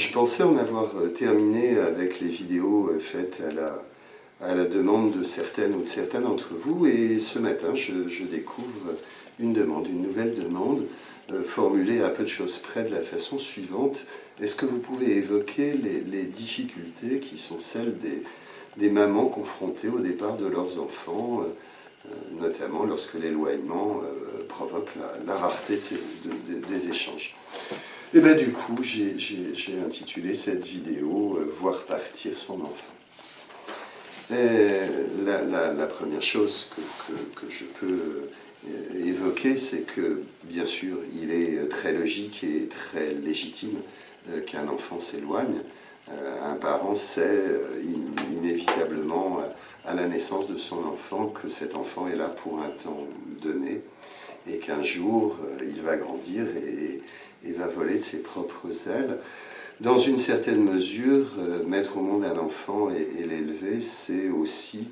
Je pensais en avoir terminé avec les vidéos faites à la demande de certaines ou de certains d'entre vous, et ce matin je découvre une demande, une nouvelle demande, formulée à peu de choses près de la façon suivante. Est-ce que vous pouvez évoquer les difficultés qui sont celles des mamans confrontées au départ de leurs enfants, notamment lorsque l'éloignement provoque la rareté des échanges? Et bien du coup, j'ai intitulé cette vidéo « Voir partir son enfant ». La première chose que je peux évoquer, c'est que, bien sûr, il est très logique et très légitime qu'un enfant s'éloigne. Un parent sait inévitablement à la naissance de son enfant que cet enfant est là pour un temps donné et qu'un jour il va grandir et va voler de ses propres ailes. Dans une certaine mesure, mettre au monde un enfant et l'élever, c'est aussi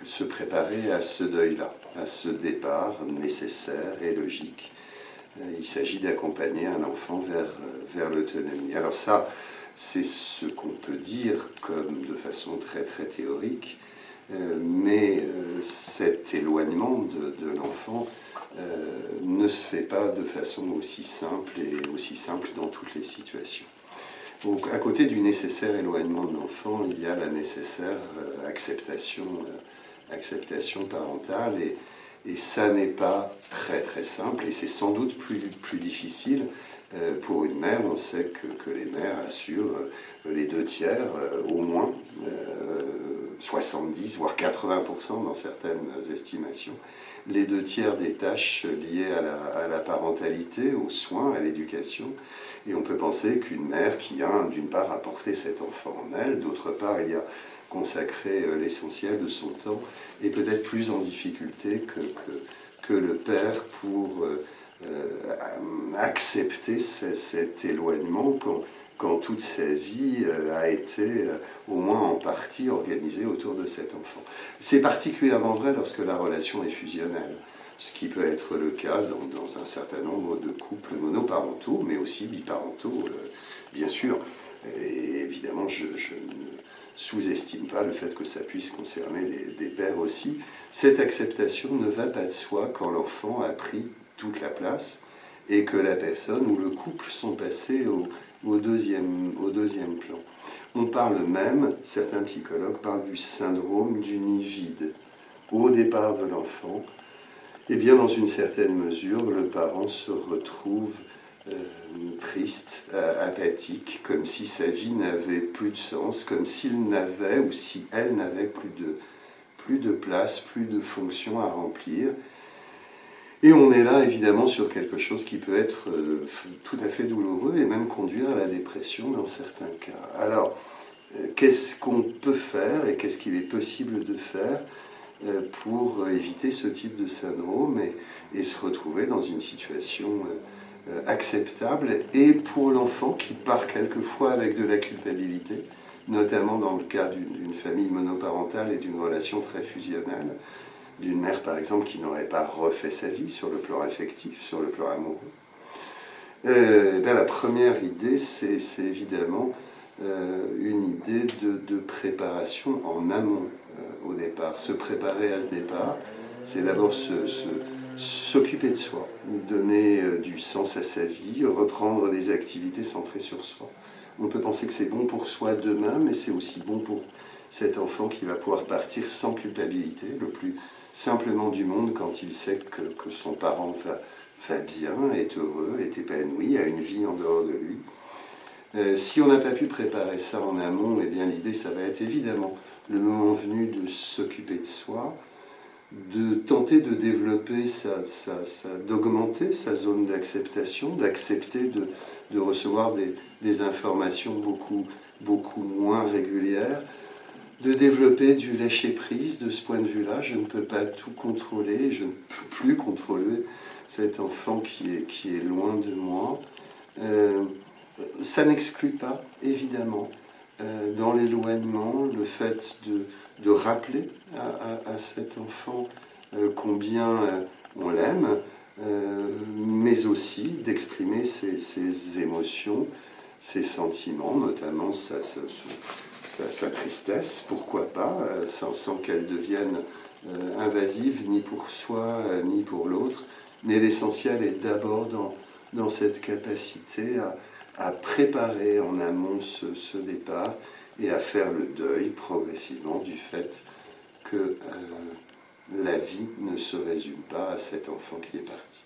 se préparer à ce deuil-là, à ce départ nécessaire et logique. Il s'agit d'accompagner un enfant vers l'autonomie. Alors ça, c'est ce qu'on peut dire comme de façon très très théorique, mais cet éloignement de l'enfant ne se fait pas de façon aussi simple et aussi simple dans toutes les situations. Donc, à côté du nécessaire éloignement de l'enfant, il y a la nécessaire acceptation parentale, et ça n'est pas très très simple, et c'est sans doute plus difficile pour une mère. On sait que les mères assurent les 2/3, au moins, 70 voire 80% dans certaines estimations, les 2/3 des tâches liées à la parentalité, aux soins, à l'éducation. Et on peut penser qu'une mère qui a, d'une part, apporté cet enfant en elle, d'autre part, il y a consacré l'essentiel de son temps, est peut-être plus en difficulté que le père pour accepter cet éloignement quand toute sa vie a été au moins en partie organisée autour de cet enfant. C'est particulièrement vrai lorsque la relation est fusionnelle, ce qui peut être le cas dans un certain nombre de couples monoparentaux, mais aussi biparentaux, bien sûr. Et évidemment, je ne sous-estime pas le fait que ça puisse concerner des pères aussi. Cette acceptation ne va pas de soi quand l'enfant a pris toute la place et que la personne ou le couple sont passés au deuxième plan. On parle même, certains psychologues parlent du syndrome du nid vide. Au départ de l'enfant, eh bien dans une certaine mesure, le parent se retrouve triste, apathique, comme si sa vie n'avait plus de sens, comme s'il n'avait ou si elle n'avait plus de place, plus de fonction à remplir. Et on est là évidemment sur quelque chose qui peut être tout à fait douloureux et même conduire à la dépression dans certains cas. Alors, qu'est-ce qu'on peut faire et qu'est-ce qu'il est possible de faire pour éviter ce type de syndrome et se retrouver dans une situation acceptable, et pour l'enfant qui part quelquefois avec de la culpabilité, notamment dans le cas d'une famille monoparentale et d'une relation très fusionnelle, d'une mère par exemple qui n'aurait pas refait sa vie sur le plan affectif, sur le plan amoureux. La première idée, c'est évidemment une idée de préparation en amont au départ. Se préparer à ce départ, c'est d'abord s'occuper de soi, donner du sens à sa vie, reprendre des activités centrées sur soi. On peut penser que c'est bon pour soi demain, mais c'est aussi bon pour cet enfant qui va pouvoir partir sans culpabilité, le plus simplement du monde, quand il sait que son parent va bien, est heureux, est épanoui, a une vie en dehors de lui. Si on n'a pas pu préparer ça en amont, eh bien l'idée, ça va être évidemment le moment venu de s'occuper de soi, de tenter de développer d'augmenter sa zone d'acceptation, d'accepter de recevoir des informations beaucoup moins régulières, de développer du lâcher-prise de ce point de vue-là. Je ne peux pas tout contrôler, je ne peux plus contrôler cet enfant qui est loin de moi. Ça n'exclut pas, évidemment, dans l'éloignement, le fait de rappeler à cet enfant combien on l'aime, mais aussi d'exprimer ses émotions, ses sentiments, notamment sa tristesse, pourquoi pas, sans qu'elle devienne invasive ni pour soi ni pour l'autre. Mais l'essentiel est d'abord dans cette capacité à préparer en amont ce départ et à faire le deuil progressivement du fait que la vie ne se résume pas à cet enfant qui est parti.